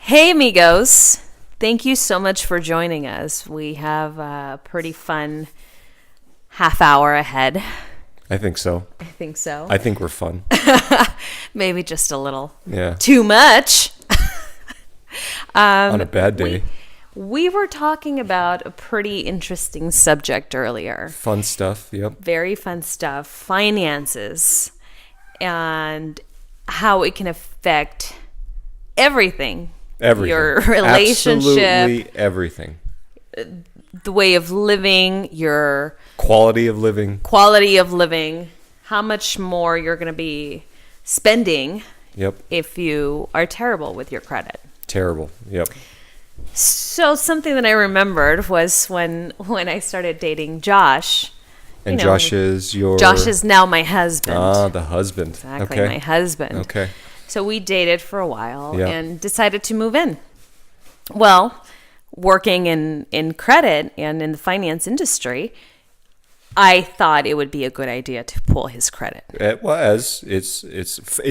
Hey, amigos. Thank you so much for joining us. We have a pretty fun half hour ahead. I think so. I think so. I think we're fun. Maybe just a little Yeah. too much. On a bad day. We were talking about a pretty interesting subject earlier. Fun stuff. Yep. Very fun stuff. Finances and how it can affect everything. Everything. Your relationship. Absolutely everything. The way of living, your Quality of living. how much more you're going to be spending Yep. if you are terrible with your credit. Terrible. Yep. So something that I remembered was when I started dating Josh. And you know, Josh is now my husband. the husband. Exactly, Okay. my husband. Okay. So we dated for a while Yeah. and decided to move in. Well, working in credit and in the finance industry, I thought it would be a good idea to pull his credit. Well, as it's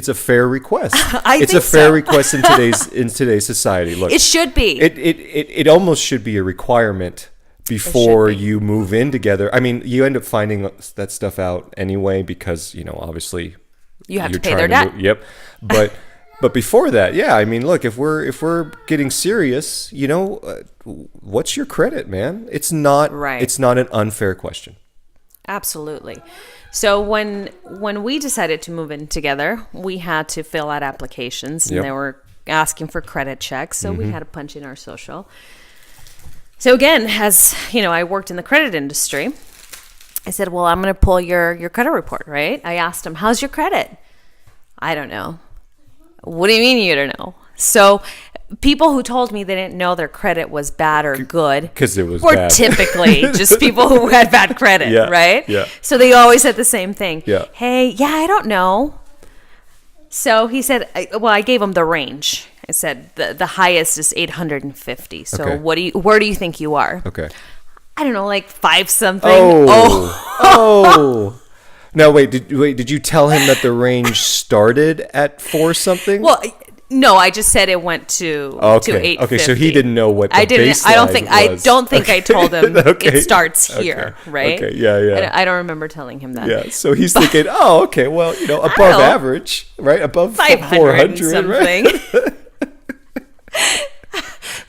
a fair request. think It's a fair so. request in today's society. Look, It should be. it almost should be a requirement before be. you move in together. I mean, you end up finding that stuff out anyway because, obviously You have to you're pay their trying debt. Yep. But before that, yeah, I mean, look, if we're getting serious, what's your credit, man? It's not Right. It's not an unfair question. Absolutely. So when we decided to move in together, we had to fill out applications, and Yep. they were asking for credit checks, so we had to punch in our social. So again, as I worked in the credit industry, I said, well, I'm going to pull your credit report, right? I asked him, how's your credit? I don't know. What do you mean you don't know? So people who told me they didn't know their credit was bad or good 'Cause it was were bad. typically just people who had bad credit, Yeah, right? yeah. So they always said the same thing. Yeah. Hey, I don't know. So he said, I gave him the range. I said the highest is 850. So Okay. where do you think you are? Okay. I don't know, like 5 something. Oh. No, wait, did you tell him that the range started at 4 something? Well, no, I just said it went to Okay. 850. Okay, so he didn't know what the I didn't. I don't baseline think. I was. don't think I told him Okay. it starts here, Okay. right? Okay, yeah. I don't remember telling him that. Yeah, so he's thinking, okay, well, above know. average, right? Above 500 400, right? something.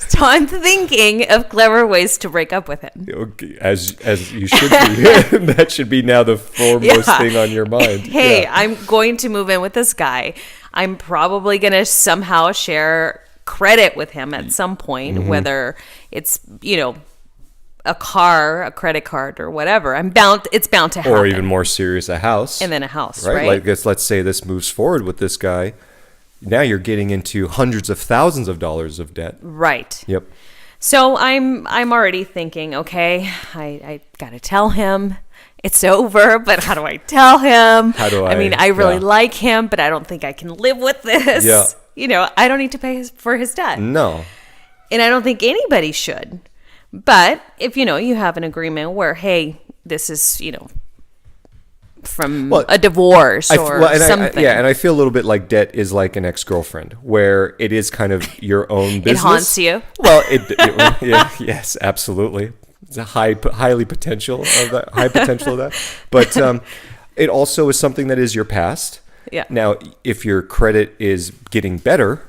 So I'm thinking of clever ways to break up with him. Okay, as you should be. That should be now the foremost Yeah. thing on your mind. Hey, Yeah. I'm going to move in with this guy. I'm probably going to somehow share credit with him at some point, Mm-hmm. whether it's, a car, a credit card, or whatever. It's bound to happen. Or even more serious, a house. And then a house, right? right? Like, let's say this moves forward with this guy. Now you're getting into hundreds of thousands of dollars of debt. Right. Yep. So I'm already thinking, okay, I got to tell him it's over, but how do I tell him? How do I mean, I really yeah. like him, but I don't think I can live with this. Yeah. I don't need to pay for his debt. No. And I don't think anybody should. But if, you have an agreement where, hey, this is, from a divorce or something. and I feel a little bit like debt is like an ex-girlfriend, where it is kind of your own business. It haunts you. Well, yes, absolutely. It's a high potential of that. But it also is something that is your past. Yeah. Now, if your credit is getting better,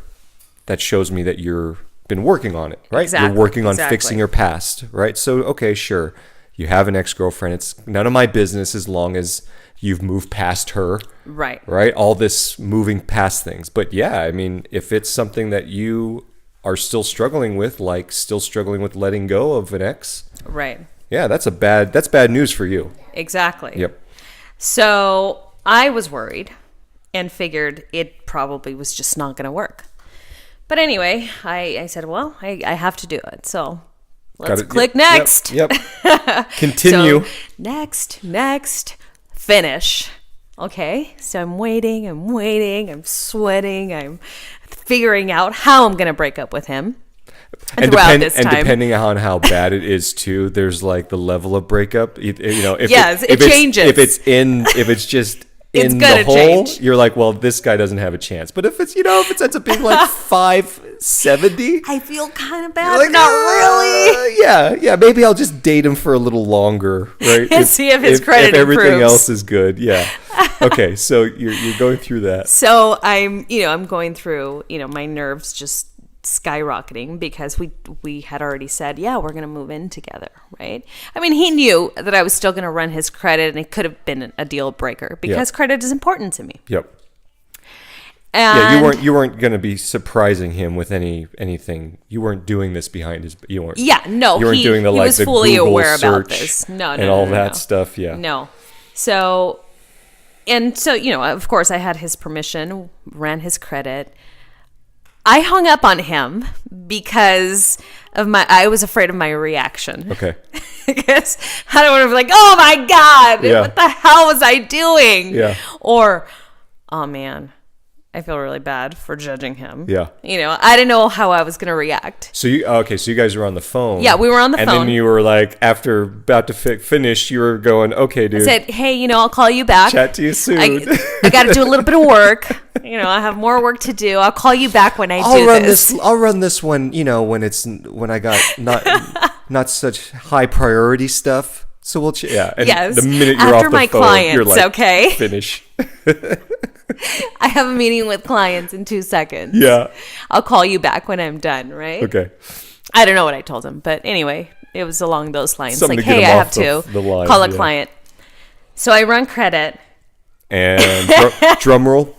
that shows me that you've been working on it, right? Exactly, You're working on exactly. fixing your past, right? So, okay, sure. You have an ex-girlfriend. It's none of my business as long as you've moved past her. Right. Right? All this moving past things. But yeah, I mean, if it's something that you are still struggling with, like still struggling with letting go of an ex, Right. yeah, that's bad news for you. Exactly. Yep. So I was worried and figured it probably was just not going to work. But anyway, I said, well, I have to do it. So let's click next. Yep. Continue. So, next, finish. Okay, so I'm waiting, I'm sweating, I'm figuring out how I'm going to break up with him. And, this time. Depending on how bad it is too, there's like the level of breakup. If Yes, it changes. If it's just It's in gonna the hole, change. you're like, well, this guy doesn't have a chance. But if it ends up being like 570, I feel kind of bad. you're like, Not really. Yeah. Maybe I'll just date him for a little longer, right? And see if his credit if everything improves. else is good. Yeah. Okay, so you're going through that. So I'm going through, my nerves just skyrocketing because we had already said, yeah, we're going to move in together, right? I mean, he knew that I was still going to run his credit, and it could have been a deal breaker because credit is important to me. Yep. And Yeah, you weren't going to be surprising him with anything. You weren't doing this behind his. You weren't. Yeah, no, You weren't he, doing the he like was the fully Google aware about search this. No, and all no, that no. stuff. Yeah. No. So, of course, I had his permission, ran his credit. I hung up on him because I was afraid of my reaction. Okay. Because I don't want to be like, oh my God, Yeah. what the hell was I doing? Yeah. Or, oh man, I feel really bad for judging him. Yeah. I didn't know how I was going to react. So you guys were on the phone. Yeah, we were on the and phone. And then you were like, after about to finish, you were going, okay, dude. I said, hey, I'll call you back. Chat to you soon. I got to do a little bit of work. I have more work to do. I'll call you back when I do this. I'll run this one. When I got not such high priority stuff. So we'll And Yes. the minute you're After off the my phone, clients, you're like, okay? finish. I have a meeting with clients in 2 seconds. Yeah. I'll call you back when I'm done, right? Okay. I don't know what I told him, but anyway, it was along those lines. Something like, to get hey, him I off have to the line, call a yeah. client. So I run credit. And drum roll.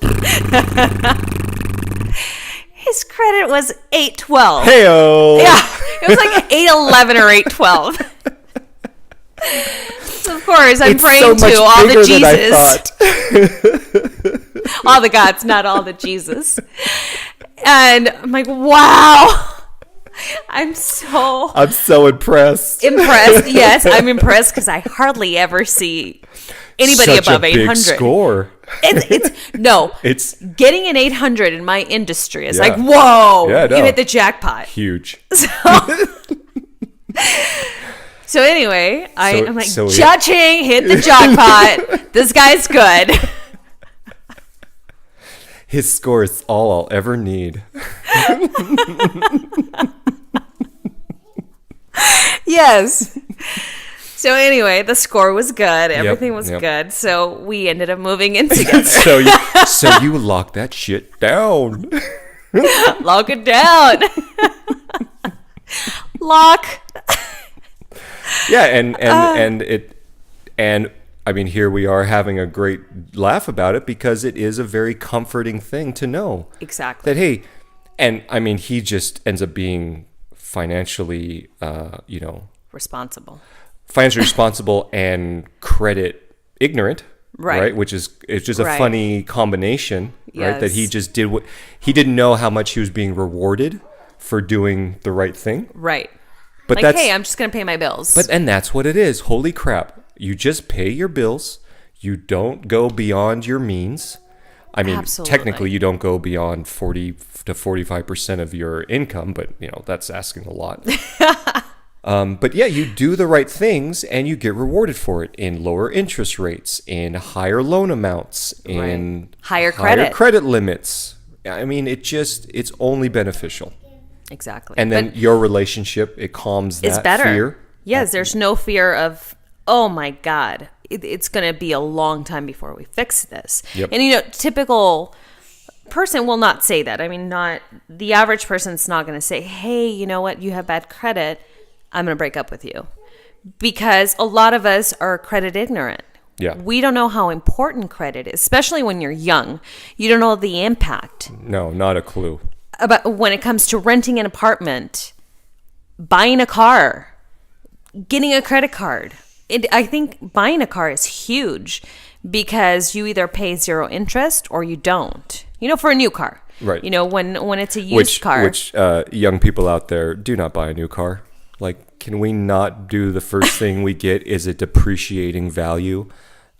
His credit was 812. Heyo. Yeah, it was like 811 or 812. So of course, I'm It's praying so much to all the bigger than I Jesus. thought. All the gods, not all the Jesus. And I'm like, wow. I'm so impressed. impressed. Yes, I'm impressed because I hardly ever see anybody Such above a big 800. score. It's getting an 800 in my industry is Yeah. like, whoa, Yeah, I know. you hit the jackpot. Huge. So anyway, I'm like, so- judging, hit the jackpot. This guy's good. His score is all I'll ever need. Yes. So anyway, the score was good. Everything was yep. good. So we ended up moving in together. so you lock that shit down. Lock it down. Lock. Yeah, and I mean, here we are having a great laugh about it because it is a very comforting thing to know Exactly. that, hey, and I mean, he just ends up being financially, Responsible. financially responsible and credit ignorant, Right. Which is, it's just a Right. funny combination, right? That he Yes. just did what he didn't know how much he was being rewarded for doing the right thing. Right. But Like, that's, hey, I'm just going to pay my bills. and that's what it is. Holy crap. You just pay your bills. You don't go beyond your means. I mean, Absolutely. technically you don't go beyond 40 to 45% of your income, but that's asking a lot. But yeah, you do the right things and you get rewarded for it in lower interest rates, in higher loan amounts, in Higher credit. limits. I mean, it's only beneficial. Exactly. And then But your relationship, it calms that it's better. fear. Yes, there's no fear of, oh my God, it's going to be a long time before we fix this. Yep. And, typical person will not say that. I mean, not the average person's not going to say, hey, you know what, you have bad credit, I'm going to break up with you. Because a lot of us are credit ignorant. Yeah. We don't know how important credit is, especially when you're young. You don't know the impact No, not a clue. about when it comes to renting an apartment, buying a car, getting a credit card. I think buying a car is huge because you either pay zero interest or you don't. For a new car. Right. When it's a used car. Which young people out there, do not buy a new car. Like, can we not do the first thing we get is a depreciating value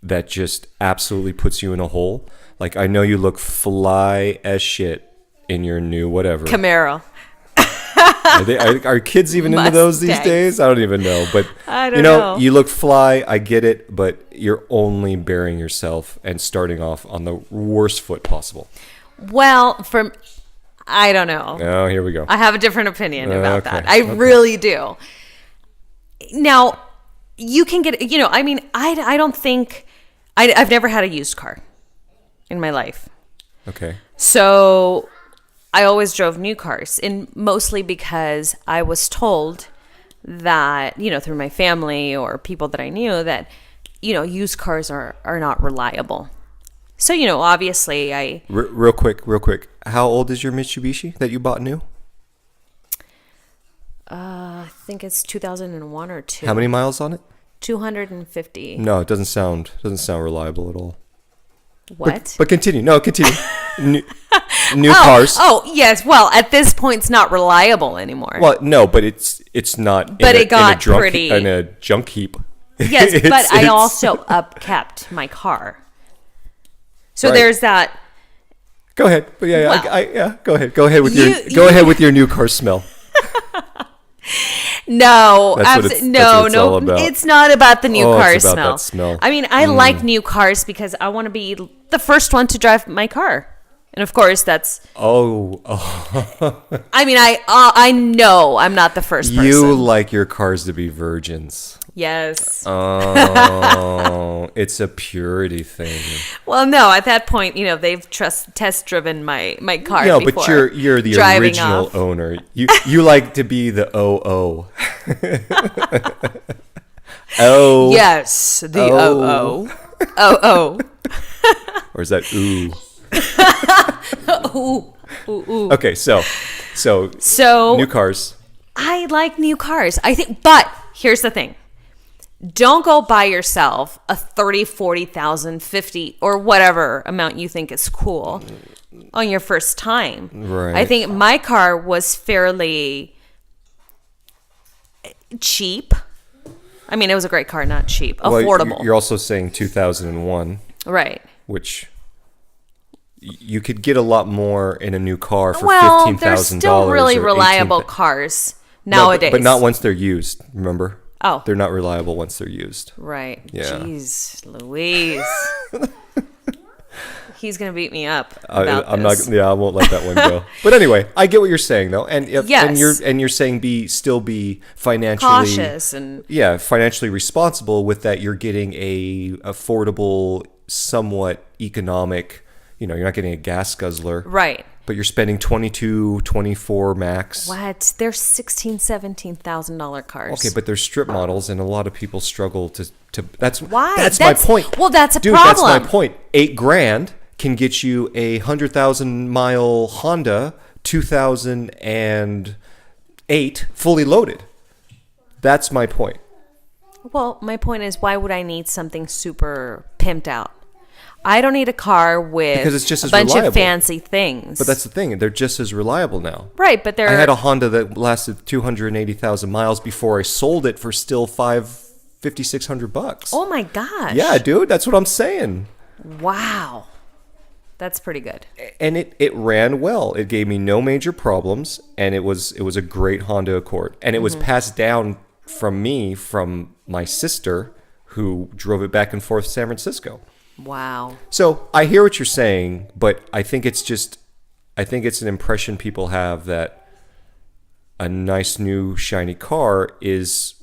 that just absolutely puts you in a hole? Like, I know you look fly as shit in your new whatever. Camaro. Are kids even into those these Mustangs. days? I don't even know. But I don't know. you look fly. I get it, but you're only burying yourself and starting off on the worst foot possible. Well, I don't know. Oh, here we go. I have a different opinion about Okay, that. I really do. Now, you can get, I mean, I don't think, I've never had a used car in my life. Okay. So I always drove new cars, and mostly because I was told that, through my family or people that I knew that, used cars are not reliable. So, obviously Real quick. How old is your Mitsubishi that you bought new? I think it's 2001 or 2. How many miles on it? 250. No, it doesn't sound reliable at all. What? But continue. No, continue. New cars. Oh, yes. Well, at this point, it's not reliable anymore. Well, no, but it's not. But it got pretty in a junk heap. Yes, but I also upkept my car. So Right. there's that. Go ahead. But yeah, Well, go ahead. Go ahead with you- ahead with your new car smell. No, That's what it's all about. It's not about the new Oh, car it's about smell. that smell. I mean, I like new cars because I want to be the first one to drive my car. And of course, that's. Oh, I mean, I know I'm not the first person. you like your cars to be virgins. Yes. Oh, it's a purity thing. Well, no. At that point, they've test driven my car. No, before but you're the driving original off. owner. You like to be the OO. Oh. Yes, the Oh. oh. Or is that ooh? Ooh. Okay, so So new cars. I like new cars. I think, but here's the thing. Don't go buy yourself a 30, 40,000, 50 or whatever amount you think is cool on your first time. Right. I think my car was fairly cheap. I mean, it was a great car, not cheap, affordable. You're also saying 2001, Right. which you could get a lot more in a new car for Well, $15,000. there's still really or reliable 18,000. cars No, nowadays. but not once they're used. Remember? Oh. They're not reliable once they're used. Right. Yeah. Jeez, Louise. He's gonna beat me up about I'm this. not. Yeah, I won't let that one go. But anyway, I get what you're saying though, and Yes. and you're saying still be financially Cautious and financially responsible with that. You're getting a affordable, somewhat economic. You're not getting a gas guzzler, right. but you're spending 22, 24 max. What? They're $16,000-$17,000 cars. Okay, but they're strip models, and a lot of people struggle to. That's Why? That's my point. Well, that's a Dude, problem. that's my point. $8,000 can get you a 100,000-mile Honda 2008 fully loaded. That's my point. Well, my point is, why would I need something super pimped out? I don't need a car with Because it's just a as bunch reliable. of fancy things. But that's the thing; they're just as reliable now. right. But they're I had a Honda that lasted 280,000 miles before I sold it for still $5,600. oh my gosh. Yeah, dude, that's what I'm saying. Wow. That's pretty good. And it ran well. It gave me no major problems, and it was a great Honda Accord. And it was passed down from my sister, who drove it back and forth to San Francisco. Wow. So I hear what you're saying, but I think it's an impression people have that a nice new shiny car is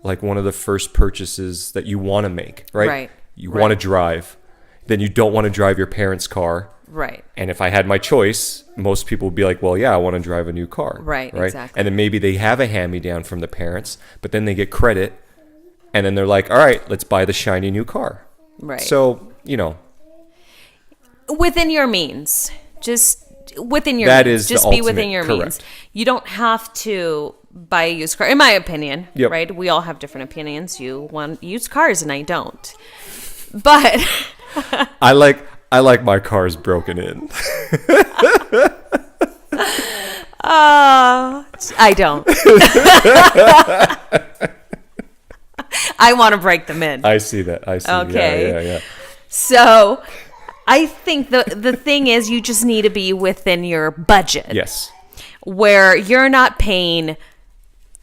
like one of the first purchases that you want to make, right? Right. You Right. want to drive, then you don't want to drive your parents' car. Right. And if I had my choice, most people would be like, well, yeah, I want to drive a new car. Right, exactly. And then maybe they have a hand-me-down from the parents, but then they get credit, and then they're like, all right, let's buy the shiny new car. Right. So, within your means, just within your That means. is the just be within ultimate, your correct. means. You don't have to buy a used car, in my opinion. Yep. Right? We all have different opinions. You want used cars, and I don't. But I like my cars broken in. I don't. I want to break them in. I see that. I see. Okay. Yeah. So I think the thing is, you just need to be within your budget. Yes. where you're not paying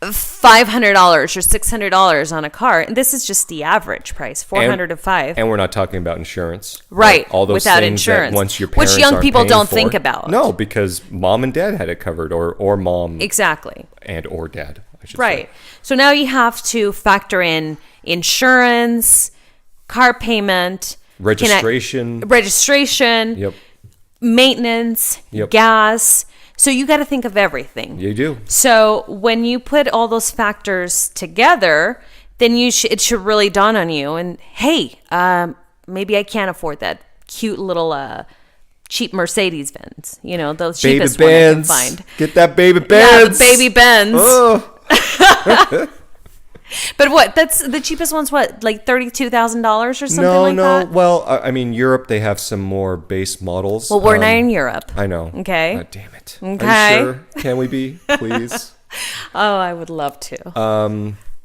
$500 or $600 on a car. And this is just the average price, 400 to 5. And we're not talking about insurance. Right. All those without things insurance. that once your parents which young aren't people paying don't for- think about. No, because mom and dad had it covered, or mom Exactly. and or dad, I should Right. say. So now you have to factor in insurance, car payment, Registration. registration, Yep. maintenance, Yep. gas. So you got to think of everything. You do. So when you put all those factors together, then it should really dawn on you. And hey, maybe I can't afford that cute little cheap Mercedes Benz. You know, those Baby cheapest one I can Benz. find. Get that baby Yeah, Benz. the baby Benz. Oh. But what? That's the cheapest one's what, like $32,000 or something No, like no. that? Well, I mean, Europe, they have some more base models. Well, we're not in Europe. I know. Okay. Damn it. Okay. Are you sure? Can we be, please? Oh, I would love to.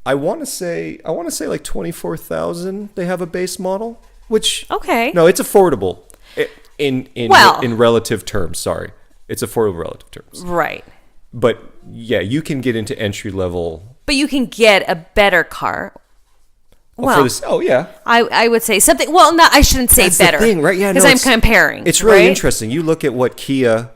I want to say like 24,000. They have a base model, which Okay. No, it's affordable. In Well- in relative terms. Sorry, it's affordable relative terms. Right. But yeah, you can get into entry level. But you can get a better car. Well, For this, yeah. I would say something. Well, not. I shouldn't say That's better. the thing, right? Yeah, because no, I'm it's- comparing. It's really right? interesting. You look at what Kia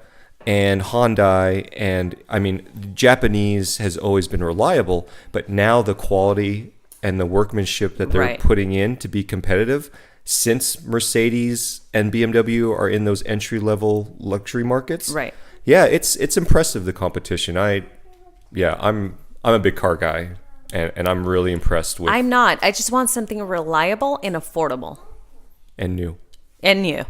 and Hyundai, and I mean, Japanese has always been reliable, but now the quality and the workmanship that they're Right. putting in to be competitive, since Mercedes and BMW are in those entry level luxury markets, Right. Yeah, it's impressive, the competition. I'm a big car guy, and I'm really impressed with I'm not. I just want something reliable and affordable. and new. And new.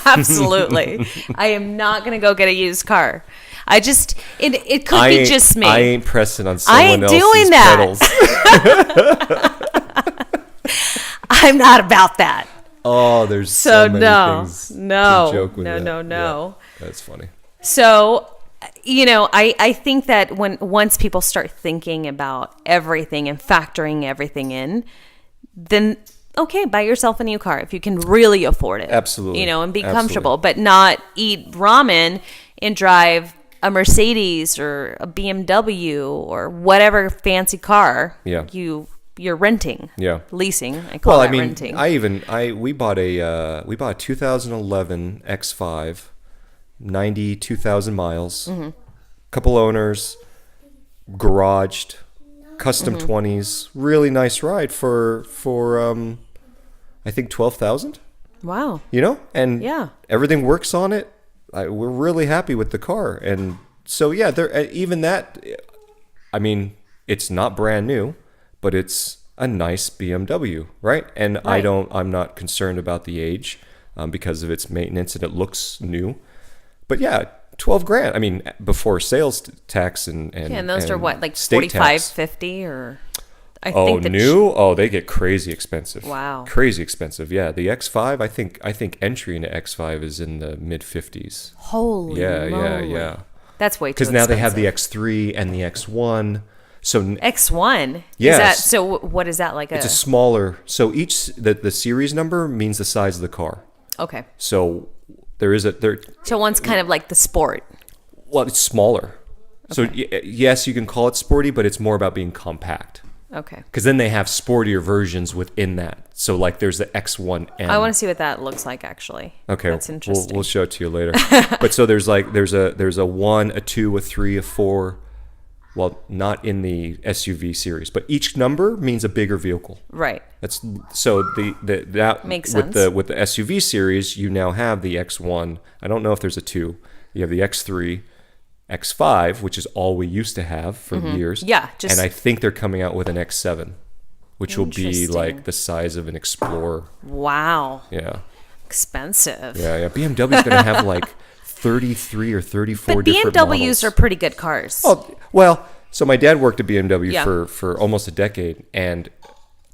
Absolutely. I am not going to go get a used car. It could be just me. I ain't pressing on I someone ain't else's doing that. pedals. I'm not about that. Oh, there's So so many no, things no, to joke with no, that. no, no. Yeah, that's funny. So, I think that once people start thinking about everything and factoring everything in, then okay, buy yourself a new car if you can really afford it. Absolutely. And be Absolutely. comfortable, but not eat ramen and drive a Mercedes or a BMW or whatever fancy car Yeah. you're renting. Yeah. Leasing. I call Well, that I mean, renting. we bought a 2011 X5, 92,000 miles, Mm-hmm. couple owners, garaged, custom Mm-hmm. 20s, really nice ride for I think 12,000. Wow. And Yeah. everything works on it. We're really happy with the car, and so yeah, there even that. I mean, it's not brand new, but it's a nice BMW, right? And Right. I'm not concerned about the age because of its maintenance, and it looks new. But yeah, 12 grand. I mean, before sales tax and Yeah, and those are what, like state 45, tax. 50 or I Oh, think the new? Oh, they get crazy expensive. Wow. Crazy expensive. Yeah, the X5, I think entry into X5 is in the mid 50s. Holy Yeah, moly. yeah. That's way too Because expensive. now they have the X3 and the X1. So X1. Yes. Is that, so what is that like? it's a smaller. So each the series number means the size of the car. Okay. So there. So one's kind of like the sport. Well, it's smaller. So yes, you can call it sporty, but it's more about being compact. Okay. Because then they have sportier versions within that. So like there's the X1M. I want to see what that looks like actually. Okay, That's interesting. We'll show it to you later. But so there's a 1, a 2, a 3, a 4. Well, not in the SUV series, but each number means a bigger vehicle. Right. That's so that Makes with sense. the SUV series, you now have the X1. I don't know if there's a 2. You have the X3, X5, which is all we used to have for years. Mm-hmm. Yeah, and I think they're coming out with an X7, which will be Interesting. like the size of an Explorer. Wow. Yeah. Expensive. Yeah. BMW's going to have like 33 or 34 But different BMWs models. are pretty good cars. Oh, well, so my dad worked at BMW Yeah. for almost a decade, and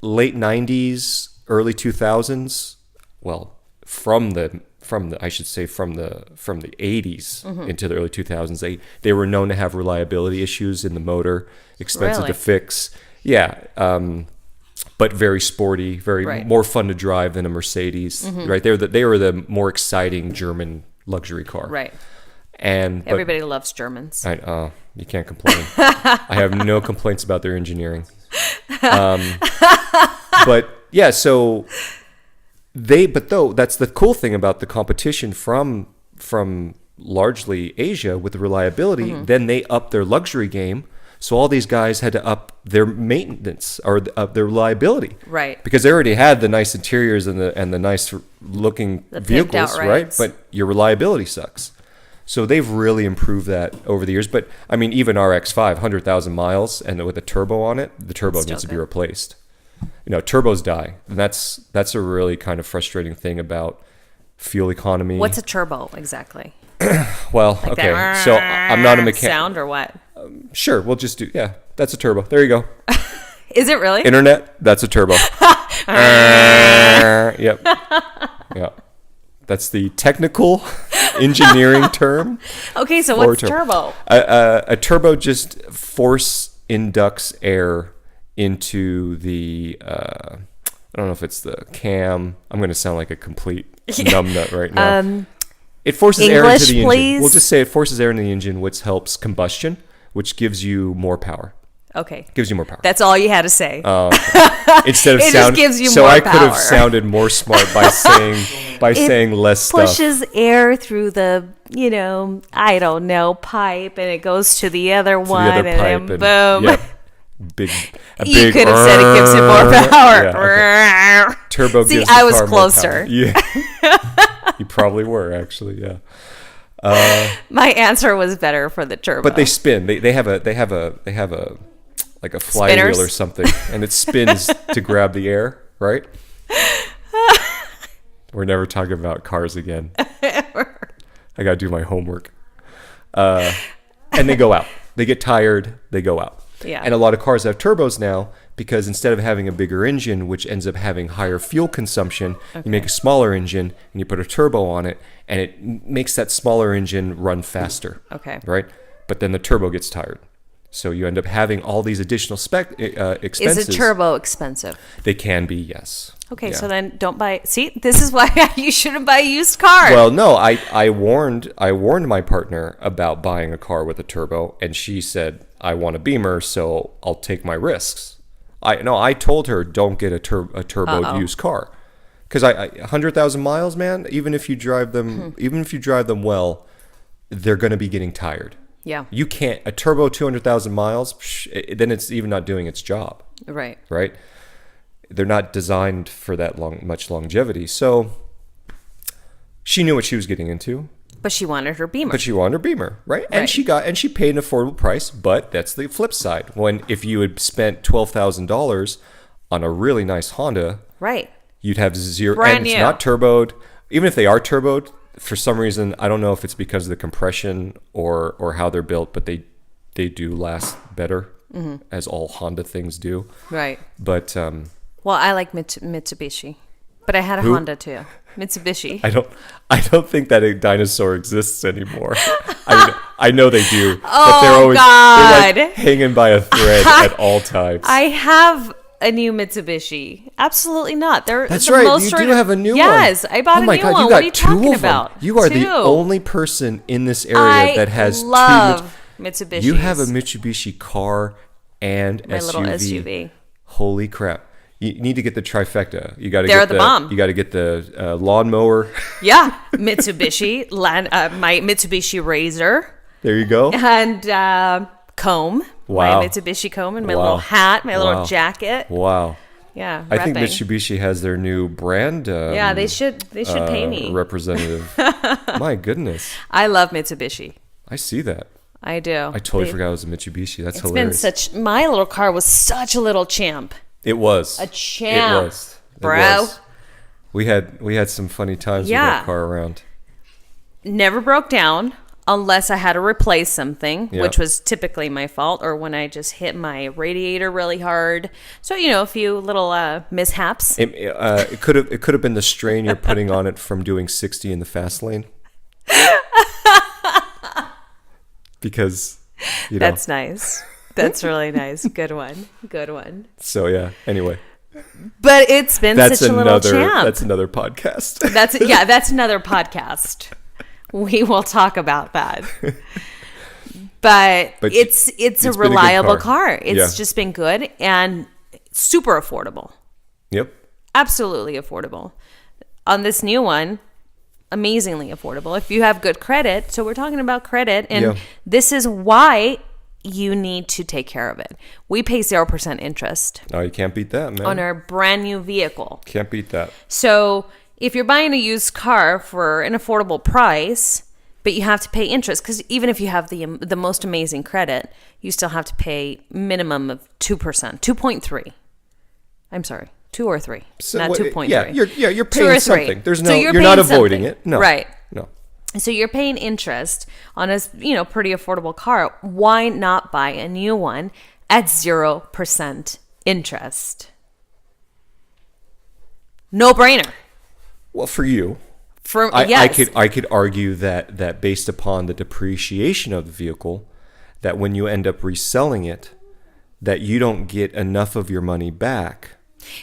late 90s, early 2000s, well, from the I should say from the 80s Mm-hmm. into the early 2000s, they were known to have reliability issues in the motor, expensive Really? to fix. Yeah, but very sporty, very Right. more fun to drive than a Mercedes. Right, they were the more exciting German luxury car. Right. But Everybody loves Germans. you can't complain. I have no complaints about their engineering. But yeah, so that's the cool thing about the competition from largely Asia with the reliability. Then they up their luxury game. So all these guys had to up their maintenance or up their reliability, Right. Because they already had the nice interiors and the nice looking The pimped vehicles, out right? rides. But your reliability sucks. So they've really improved that over the years. But I mean, even RX-5, 100,000 miles, and with a turbo on it, the turbo Still needs to be good. replaced. Turbos die, and that's a really kind of frustrating thing about fuel economy. What's a turbo exactly? Well, Like okay, that so I'm not a mechanic. sound or what? Sure, we'll just do, yeah, that's a turbo. There you go. Is it really? Internet, that's a turbo. Yep. Yeah. That's the technical engineering term. Okay, so for what's turbo? A turbo just force inducts air into the, I don't know if it's the cam. I'm going to sound like a complete numbnut right now. It forces air English, into the engine. please. We'll just say it forces air into the engine, which helps combustion, which gives you more power. Okay. Gives you more power. That's all you had to say. Instead of It just gives you so more I could have power. sounded more smart by saying less stuff. Pushes air through the, I don't know, pipe, and it goes to the other To one, the other pipe and then boom. Yep. You could have said it gives it more power. Yeah, okay. Turbo See, gives the I was car more closer. power. Yeah. You probably were, actually, yeah. My answer was better for the turbo. But they spin. They have a like a flywheel Spinners? or something, and it spins to grab the air, right? We're never talking about cars again. I gotta do my homework. And they go out. They get tired. They go out. Yeah. And a lot of cars have turbos now because instead of having a bigger engine, which ends up having higher fuel consumption, you make a smaller engine and you put a turbo on it, and it makes that smaller engine run faster. Okay. Right? But then the turbo gets tired. So you end up having all these additional expenses. Is a turbo expensive? They can be, yes. Okay, Yeah. so then don't buy. See, this is why you shouldn't buy a used car. Well, no, I warned my partner about buying a car with a turbo, and she said, I want a Beamer, so I'll take my risks. I told her, don't get a turbo used car. Because 100,000 miles, man, even if you drive them well, they're going to be getting tired. Yeah. You can't, a turbo 200,000 miles, then it's even not doing its job. Right. Right? They're not designed for that much longevity. So she knew what she was getting into, But she wanted her Beamer. but she wanted her Beamer, right? And Right. she paid an affordable price, but that's the flip side. If you had spent $12,000 on a really nice Honda, Right. you'd have zero, Brand and it's new. not turboed. Even if they are turboed, for some reason, I don't know if it's because of the compression or how they're built, but they do last better, as all Honda things do. Right. But Well, I like Mitsubishi, but I had a Who? Honda too. Mitsubishi. I don't think that a dinosaur exists anymore. I know they do, but they're God. like hanging by a thread at all times. I have a new Mitsubishi. Absolutely not. They're That's the right. most You sort do of- have a new Yes, one. I bought oh a my new God, one. You got What are you two talking of them. about? You are the Two. only person in this area I that has love two. Mitsubishi. You have a Mitsubishi car and My SUV. little SUV. Holy crap! You need to get the trifecta. You got to They're get the bomb. You got to get the lawnmower. Yeah, Mitsubishi, my Mitsubishi Razor, There you go. and comb. Wow. My Mitsubishi comb and my Wow. little hat, my Wow. little jacket. Wow. Yeah, I think repping. Mitsubishi has their new brand. Yeah, they should pay me. Representative. My goodness, I love Mitsubishi. I see that. I do. I totally forgot it was a Mitsubishi. That's It's been hilarious. my little car was such a little champ. It was A champ, It was, bro. was. We had some funny times with Yeah. that car around. Never broke down unless I had to replace something, Yeah. which was typically my fault, or when I just hit my radiator really hard. So a few little mishaps. It could have been the strain you're putting on it from doing 60 in the fast lane. Because That's nice. That's really nice. Good one. Good one. So yeah. Anyway, But it's been such a little champ. that's another podcast. That's another podcast. we will talk about that. But it's a been a good reliable car. car. It's just been good and super affordable. Yep. Absolutely affordable. On this new one, amazingly affordable. If you have good credit, so we're talking about credit, and this is why you need to take care of it. We pay 0% interest No, you can't beat that, man. on our brand new vehicle. Can't beat that. So if you're buying a used car for an affordable price, but you have to pay interest, because even if you have the most amazing credit, you still have to pay minimum of 2%, 2.3. I'm sorry, 2 or 3, So not what- 2.3. you're 2 or paying 3. something. There's So no, you're you're not paying avoiding something. it. No. Right. No. So you're paying interest on a pretty affordable car. Why not buy a new one at 0% interest? No brainer. Well, for you, Yes. I could argue that based upon the depreciation of the vehicle, that when you end up reselling it, that you don't get enough of your money back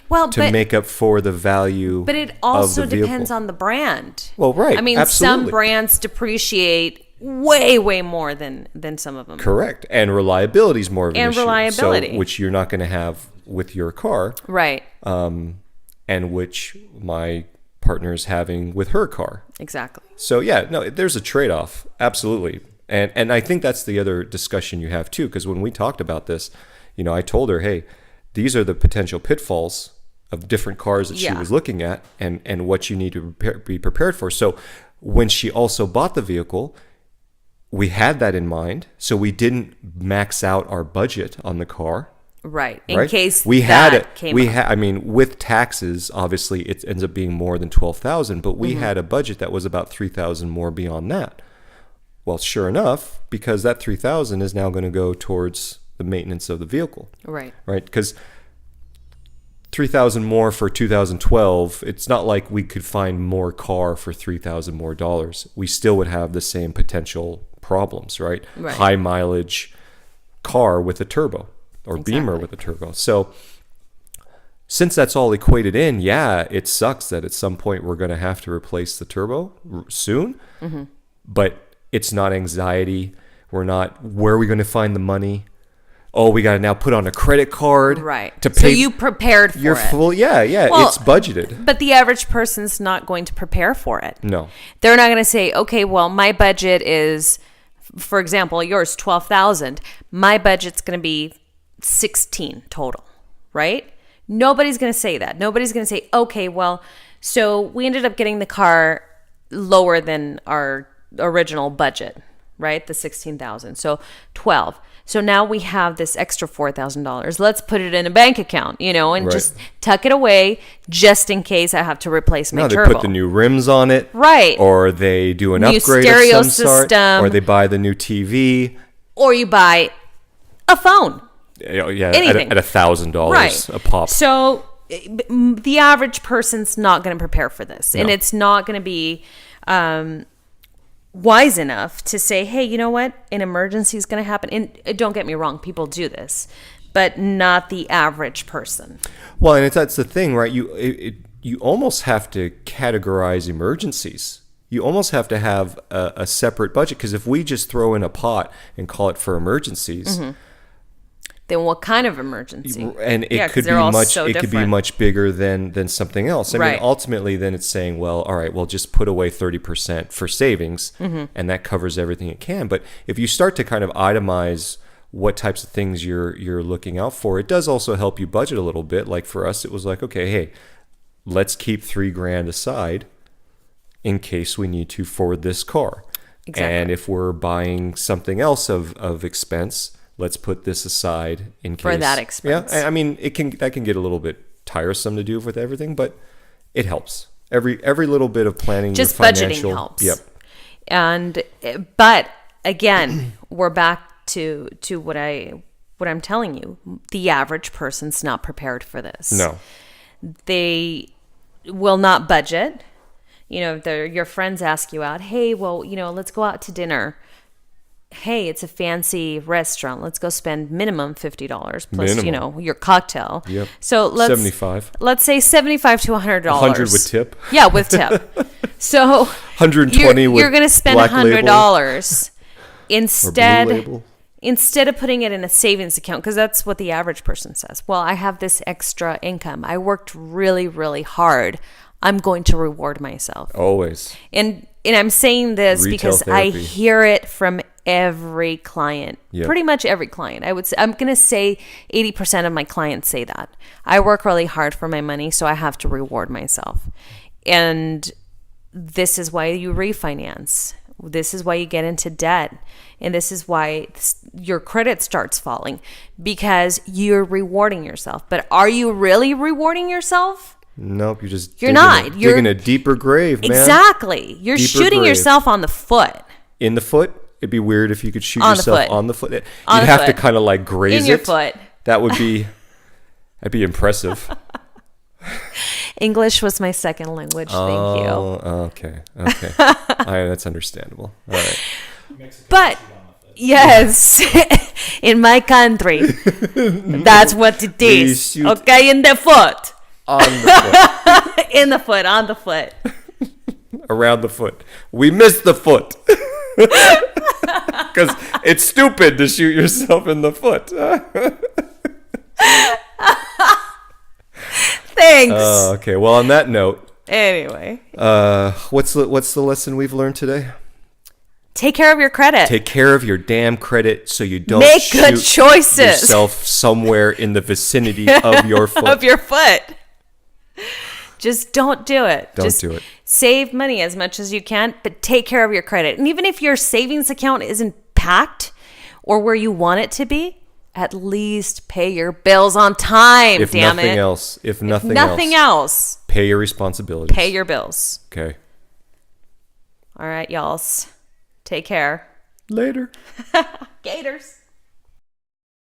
Well, to make up for the value. but it also of the depends vehicle. on the brand. Well, right, I mean, absolutely. some brands depreciate way more than some of them. Correct, and reliability is more of an And issue. reliability. so, which you're not going to have with your car, Right. and which my partner is having with her car. Exactly. So yeah, no, there's a trade-off, absolutely, and I think that's the other discussion you have too, because when we talked about this, I told her, hey, these are the potential pitfalls of different cars that she was looking at, and what you need to be prepared for. So when she also bought the vehicle, we had that in mind, so we didn't max out our budget on the car. Right. In Right? case we that had it. came We up. had. I mean, with taxes, obviously, it ends up being more than 12,000. But we had a budget that was about 3,000 more beyond that. Well, sure enough, because that 3,000 is now going to go towards the maintenance of the vehicle, Right. right? Because 3,000 more for 2012. It's not like we could find more car for 3,000 more dollars. We still would have the same potential problems, right? Right. High mileage car with a turbo. Or Beamer Exactly. with a turbo. So since that's all equated in, yeah, it sucks that at some point we're going to have to replace the turbo soon. But it's not anxiety. We're not, where are we going to find the money? Oh, we got to now put on a credit card. Right. To So pay. you prepared for You're it. full. Yeah. Well, It's budgeted. But the average person's not going to prepare for it. No. They're not going to say, okay, well, my budget is, for example, yours, 12,000. My budget's going to be 16 total, right? Nobody's going to say that. Nobody's going to say, okay, well, so we ended up getting the car lower than our original budget, right? The 16,000. So 12. So now we have this extra $4,000. Let's put it in a bank account, and Right. just tuck it away just in case I have to replace my No, they turbo. put the new rims on it. Right. Or they do an New upgrade stereo of some sort. system. Or they buy the new TV. Or you buy a phone. Yeah, Anything. at $1,000 Right. a pop. So the average person's not going to prepare for this. And No. it's not going to be wise enough to say, hey, you know what? An emergency is going to happen. And don't get me wrong, people do this, but not the average person. Well, and that's the thing, right? You almost have to categorize emergencies. You almost have to have a separate budget, because if we just throw in a pot and call it for emergencies, Then what kind of emergency? and it Yeah, 'cause could be they're all much so it could be different. much bigger than something else. I mean, Right. ultimately, then it's saying, well, all right, well, just put away 30% for savings, Mm-hmm. and that covers everything it can. But if you start to kind of itemize what types of things you're looking out for, it does also help you budget a little bit. Like for us, it was like, okay, hey, let's keep $3,000 aside in case we need to for this car. Exactly. And if we're buying something else of expense, let's put this aside in case For that expense. Yeah, I mean, that can get a little bit tiresome to do with everything, but it helps. Every little bit of planning, Just your budgeting financial, helps. Yep. But again, we're back to what I'm telling you. The average person's not prepared for this. No. They will not budget. Your friends ask you out, hey, well, let's go out to dinner. hey, it's a fancy restaurant. Let's go spend minimum $50 plus, Minimum. you know, your cocktail. Yep. So let's 75. Let's say $75 to $100. 100 with tip. Yeah, with tip. So 120 with you're going to spend Black Label $100 or instead. Blue Label. Instead of putting it in a savings account, because that's what the average person says. Well, I have this extra income. I worked really, really hard. I'm going to reward myself. Always. And I'm saying this Retail because I therapy. hear it from every client. Yep. Pretty much every client. I would say I'm going to say 80% of my clients say that. I work really hard for my money, so I have to reward myself. And this is why you refinance. This is why you get into debt. And this is why your credit starts falling, because you're rewarding yourself. But are you really rewarding yourself? Nope, you're not. You're digging a deeper grave, man. Exactly. You're Deeper shooting grave. yourself on the foot. In the foot, it'd be weird if you could shoot On the yourself foot. on the foot. You'd On the have to foot. kind of like graze In your it. foot. That'd be impressive. English was my second language. Thank you. Oh, okay. That's understandable. All right. But yes, in my country, that's what it We is. shoot Okay, in the foot. On the foot. In the foot, on the foot. Around the foot. We missed the foot. Because it's stupid to shoot yourself in the foot. Thanks. Okay. Well, on that note, Anyway, what's the lesson we've learned today? take care of your credit. Take care of your damn credit so you don't Make shoot good choices. yourself somewhere in the vicinity of your foot. Of your foot. Just don't do it. Don't Just do it. Save money as much as you can, but take care of your credit. And even if your savings account isn't packed or where you want it to be, at least pay your bills on time. If damn nothing it. else, if nothing else, pay your responsibilities. pay your bills. Okay. All right, y'alls. Take care. Later. Gators.